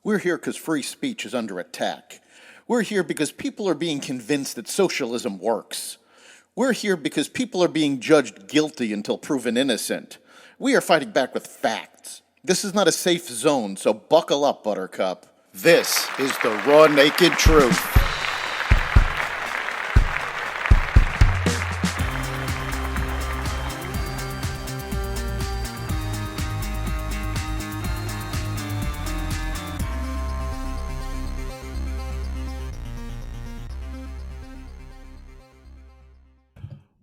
We're here because free speech is under attack. We're here because people are being convinced that socialism works. We're here because people are being judged guilty until proven innocent. We are fighting back with facts. This is not a safe zone, so buckle up, Buttercup. This is the raw, naked truth.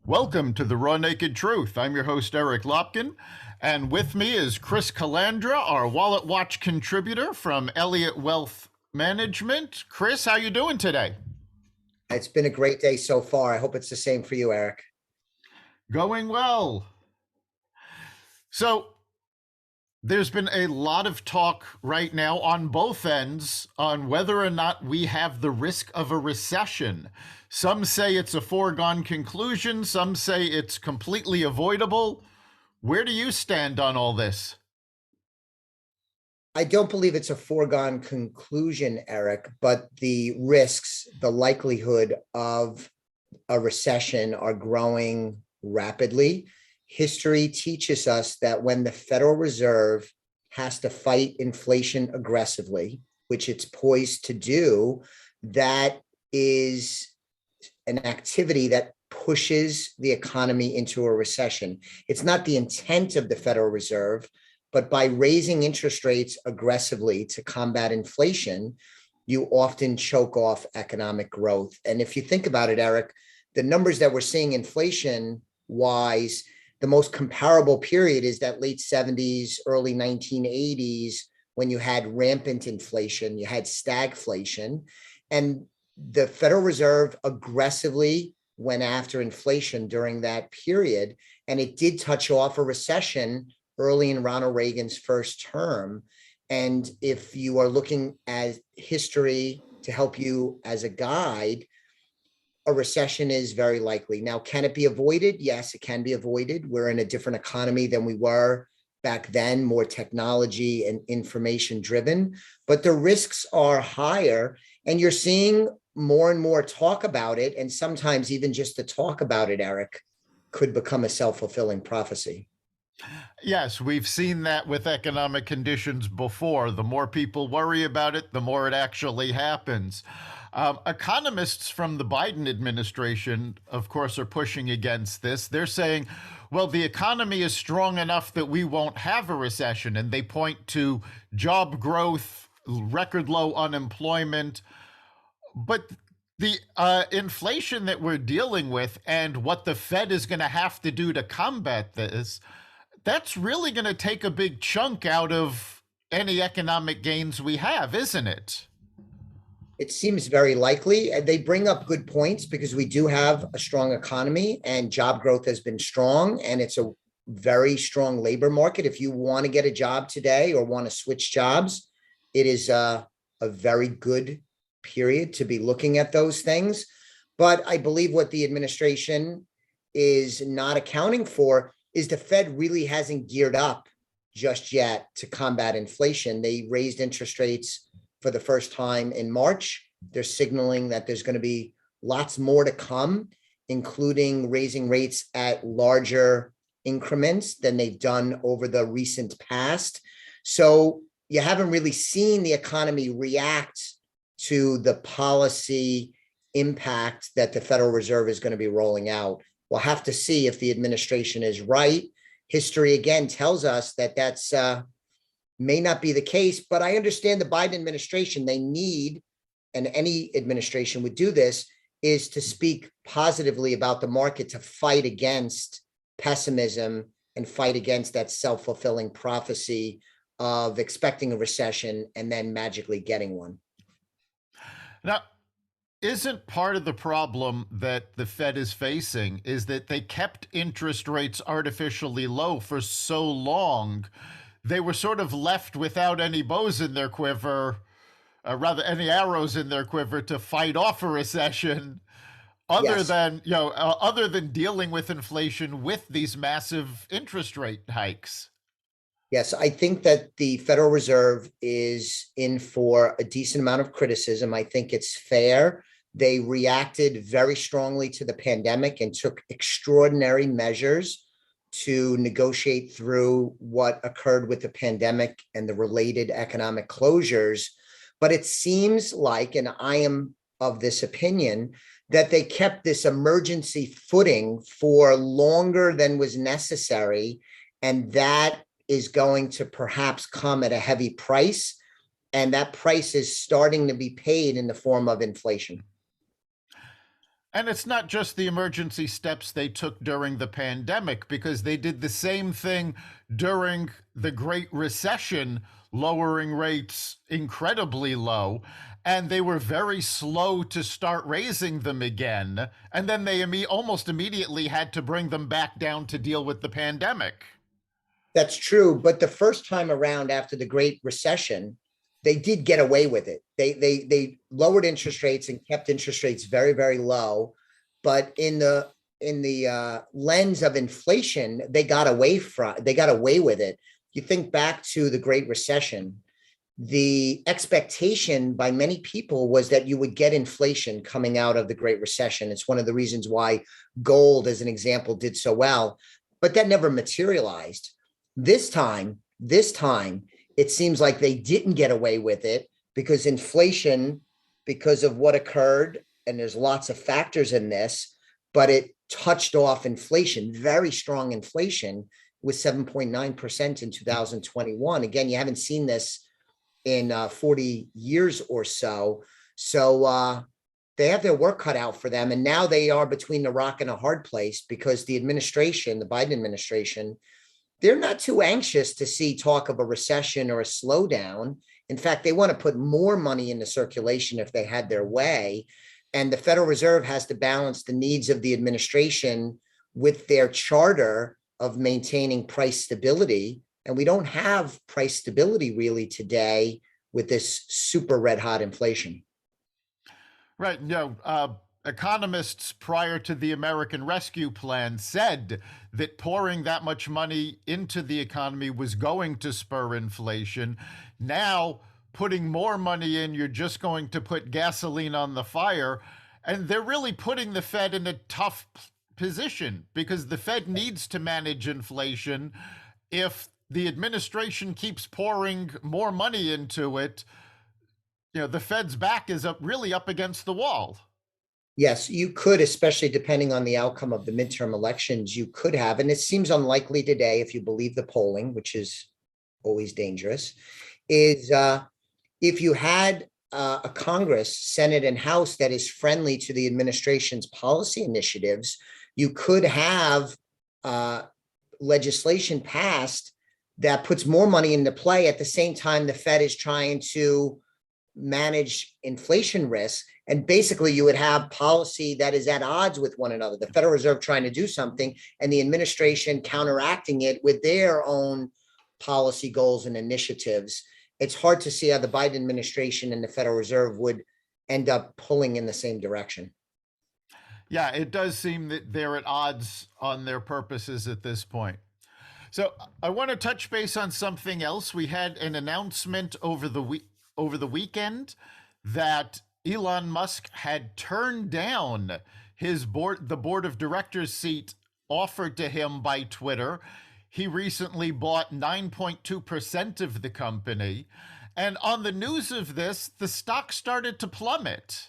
Welcome to the Raw Naked Truth. I'm your host, Eric Lopkin, and with me is Chris Calandra, our Wallet Watch contributor from Elliott Wealth Management. Chris, how you doing today? It's been a great day so far. I hope it's the same for you, Eric. Going well. So, there's been a lot of talk right now on both ends on whether or not we have the risk of a recession. Some say it's a foregone conclusion. Some say it's completely avoidable. Where do you stand on all this? I don't believe it's a foregone conclusion, Eric, but the risks, the likelihood of a recession are growing rapidly. History teaches us that when the Federal Reserve has to fight inflation aggressively, which it's poised to do, that is an activity that pushes the economy into a recession. It's not the intent of the Federal Reserve, but by raising interest rates aggressively to combat inflation, you often choke off economic growth. And if you think about it, Eric, the numbers that we're seeing inflation-wise, the most comparable period is that late 70s, early 1980s, when you had rampant inflation, you had stagflation, and the Federal Reserve aggressively went after inflation during that period, and it did touch off a recession early in Ronald Reagan's first term. And if you are looking at history to help you as a guide, a recession is very likely. Now, can it be avoided? Yes, it can be avoided. We're in a different economy than we were back then, more technology and information driven, but the risks are higher, and you're seeing more and more talk about it. And sometimes even just to talk about it, Eric, could become a self-fulfilling prophecy. Yes, we've seen that with economic conditions before. The more people worry about it, the more it actually happens. Economists from the Biden administration, of course, are pushing against this. They're saying, well, the economy is strong enough that we won't have a recession. And they point to job growth, record low unemployment. But the inflation that we're dealing with and what the Fed is going to have to do to combat this, that's really going to take a big chunk out of any economic gains we have, isn't it? It seems very likely. They bring up good points because we do have a strong economy and job growth has been strong, and it's a very strong labor market. If you want to get a job today or want to switch jobs, it is a very good period to be looking at those things. But I believe what the administration is not accounting for is the Fed really hasn't geared up just yet to combat inflation. They raised interest rates for the first time in March. They're signaling that there's going to be lots more to come, including raising rates at larger increments than they've done over the recent past. So you haven't really seen the economy react to the policy impact that the Federal Reserve is going to be rolling out. We'll have to see if the administration is right. History again tells us that that's may not be the case, but I understand the Biden administration, they need, and any administration would do this, is to speak positively about the market to fight against pessimism and fight against that self-fulfilling prophecy of expecting a recession and then magically getting one. Now, isn't part of the problem that the Fed is facing is that they kept interest rates artificially low for so long, they were sort of left without any bows in their quiver, rather any arrows in their quiver to fight off a recession, other than dealing with inflation with these massive interest rate hikes. Yes, I think that the Federal Reserve is in for a decent amount of criticism. I think it's fair. They reacted very strongly to the pandemic and took extraordinary measures to negotiate through what occurred with the pandemic and the related economic closures. But it seems like, and I am of this opinion, that they kept this emergency footing for longer than was necessary. And that is going to perhaps come at a heavy price. And that price is starting to be paid in the form of inflation. And it's not just the emergency steps they took during the pandemic, because they did the same thing during the Great Recession, lowering rates incredibly low. And they were very slow to start raising them again. And then they almost immediately had to bring them back down to deal with the pandemic. That's true. But the first time around after the Great Recession, they did get away with it. They lowered interest rates and kept interest rates very, very low. But in the lens of inflation, they got away with it. You think back to the Great Recession, the expectation by many people was that you would get inflation coming out of the Great Recession. It's one of the reasons why gold, as an example, did so well, but that never materialized. This time, it seems like they didn't get away with it because inflation, because of what occurred, and there's lots of factors in this, but it touched off inflation, very strong inflation with 7.9% in 2021. Again, you haven't seen this in 40 years or so. So they have their work cut out for them. And now they are between the rock and a hard place because the administration, the Biden administration, they're not too anxious to see talk of a recession or a slowdown. In fact, they want to put more money into circulation if they had their way. And the Federal Reserve has to balance the needs of the administration with their charter of maintaining price stability. And we don't have price stability really today with this super red hot inflation. Right. Economists prior to the American Rescue Plan said that pouring that much money into the economy was going to spur inflation. Now, putting more money in, you're just going to put gasoline on the fire. And they're really putting the Fed in a tough position because the Fed needs to manage inflation. If the administration keeps pouring more money into it, the Fed's back is really up against the wall. Yes, you could, especially depending on the outcome of the midterm elections, you could have, and it seems unlikely today if you believe the polling, which is always dangerous, is if you had a Congress, Senate, and House that is friendly to the administration's policy initiatives, you could have legislation passed that puts more money into play. At the same time, the Fed is trying to manage inflation risk. And basically, you would have policy that is at odds with one another. The Federal Reserve trying to do something and the administration counteracting it with their own policy goals and initiatives. It's hard to see how the Biden administration and the Federal Reserve would end up pulling in the same direction. Yeah, it does seem that they're at odds on their purposes at this point. So I want to touch base on something else. We had an announcement over the weekend that Elon Musk had turned down the board of directors seat offered to him by Twitter. He recently bought 9.2% of the company. And on the news of this, the stock started to plummet.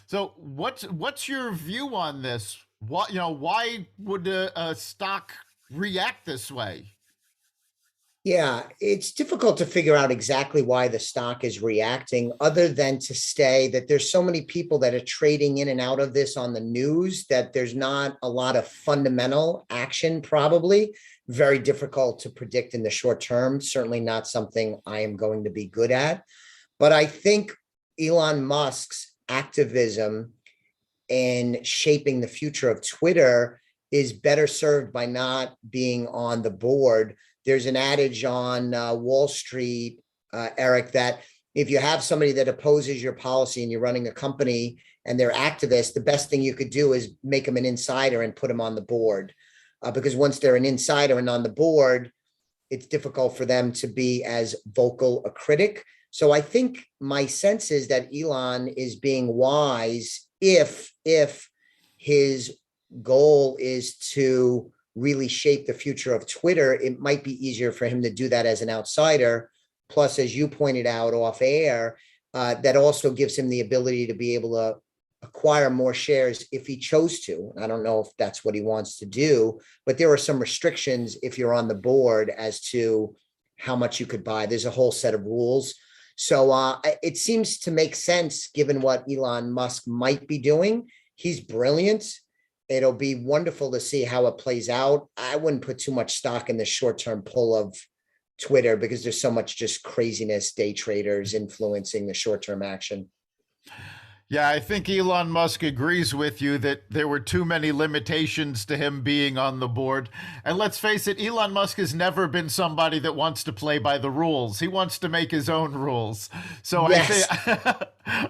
So what's your view on this? Why would a stock react this way? Yeah, it's difficult to figure out exactly why the stock is reacting, other than to say that there's so many people that are trading in and out of this on the news that there's not a lot of fundamental action, probably. Very difficult to predict in the short term. Certainly not something I am going to be good at. But I think Elon Musk's activism in shaping the future of Twitter is better served by not being on the board. There's an adage on Wall Street, Eric, that if you have somebody that opposes your policy and you're running a company and they're activists, the best thing you could do is make them an insider and put them on the board. Because once they're an insider and on the board, it's difficult for them to be as vocal a critic. So I think my sense is that Elon is being wise if his goal is to really shape the future of Twitter. It might be easier for him to do that as an outsider. Plus, as you pointed out off air, that also gives him the ability to be able to acquire more shares if he chose to. I don't know if that's what he wants to do, but there are some restrictions if you're on the board as to how much you could buy. There's a whole set of rules. So it seems to make sense given what Elon Musk might be doing. He's brilliant. It'll be wonderful to see how it plays out. I wouldn't put too much stock in the short-term pull of Twitter because there's so much just craziness, day traders influencing the short-term action. Yeah, I think Elon Musk agrees with you that there were too many limitations to him being on the board. And let's face it, Elon Musk has never been somebody that wants to play by the rules. He wants to make his own rules. So yes.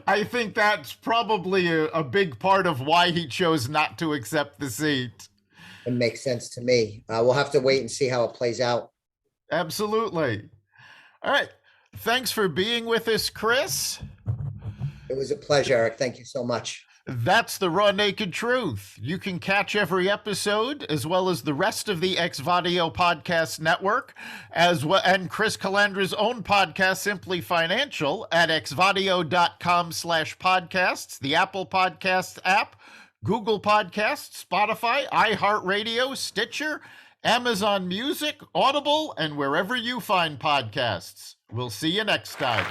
I think that's probably a big part of why he chose not to accept the seat. It makes sense to me. We'll have to wait and see how it plays out. Absolutely. All right. Thanks for being with us, Chris. It was a pleasure, Eric. Thank you so much. That's the Raw Naked Truth. You can catch every episode as well as the rest of the Xvadio podcast network, as well, and Chris Calandra's own podcast, Simply Financial, at xvadio.com/podcasts, the Apple Podcasts app, Google Podcasts, Spotify, iHeartRadio, Stitcher, Amazon Music, Audible, and wherever you find podcasts. We'll see you next time.